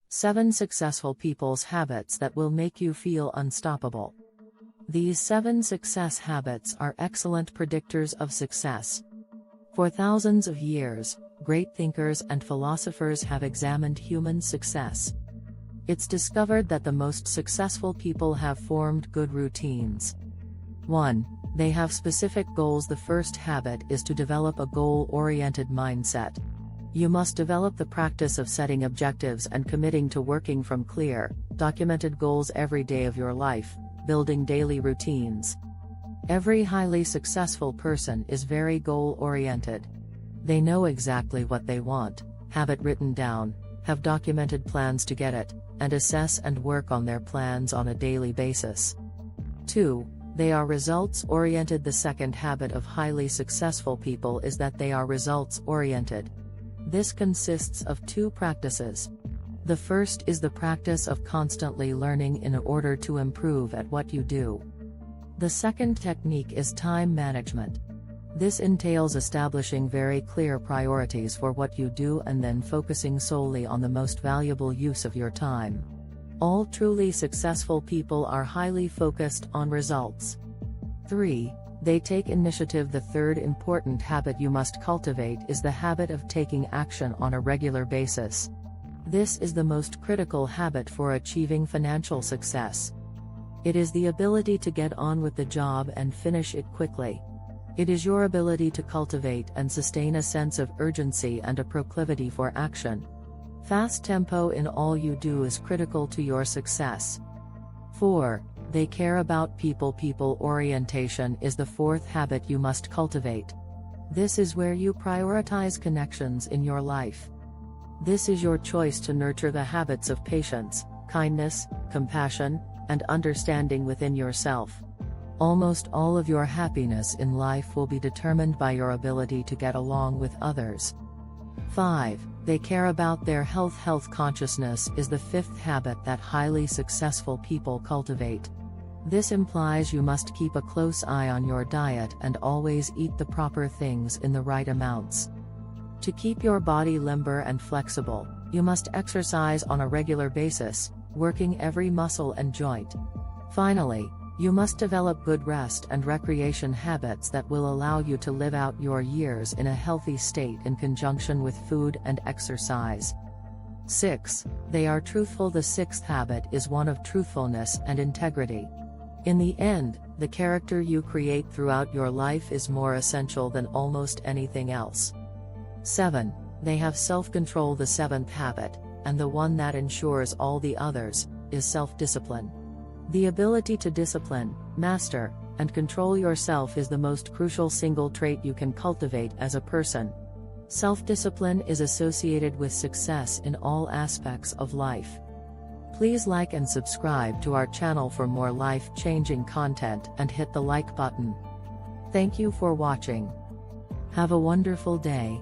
7 successful people's habits that will make you feel unstoppable. These 7 success habits are excellent predictors of success. For thousands of years, great thinkers and philosophers have examined human success. It's discovered that the most successful people have formed good routines. 1. They have specific goals. The first habit is to develop a goal-oriented mindset. You must develop the practice of setting objectives and committing to working from clear, documented goals every day of your life, building daily routines. Every highly successful person is very goal-oriented. They know exactly what they want, have it written down, have documented plans to get it, and assess and work on their plans on a daily basis. 2. They are results-oriented. The second habit of highly successful people is that they are results-oriented. This consists of 2 practices. The first is the practice of constantly learning in order to improve at what you do. The second technique is time management. This entails establishing very clear priorities for what you do and then focusing solely on the most valuable use of your time. All truly successful people are highly focused on results. 3. They take initiative. The third important habit you must cultivate is the habit of taking action on a regular basis. This is the most critical habit for achieving financial success. It is the ability to get on with the job and finish it quickly. It is your ability to cultivate and sustain a sense of urgency and a proclivity for action. Fast tempo in all you do is critical to your success. 4. They care about people. People orientation is the fourth habit you must cultivate. This is where you prioritize connections in your life. This is your choice to nurture the habits of patience, kindness, compassion, and understanding within yourself. Almost all of your happiness in life will be determined by your ability to get along with others. 5. They care about their health. Health consciousness is the fifth habit that highly successful people cultivate. This implies you must keep a close eye on your diet and always eat the proper things in the right amounts. To keep your body limber and flexible, you must exercise on a regular basis, working every muscle and joint. Finally, you must develop good rest and recreation habits that will allow you to live out your years in a healthy state in conjunction with food and exercise. 6. They are truthful. The sixth habit is one of truthfulness and integrity. In the end, the character you create throughout your life is more essential than almost anything else. 7. They have self-control. The seventh habit, and the one that ensures all the others, is self-discipline. The ability to discipline, master, and control yourself is the most crucial single trait you can cultivate as a person. Self-discipline is associated with success in all aspects of life. Please like and subscribe to our channel for more life-changing content and hit the like button. Thank you for watching. Have a wonderful day.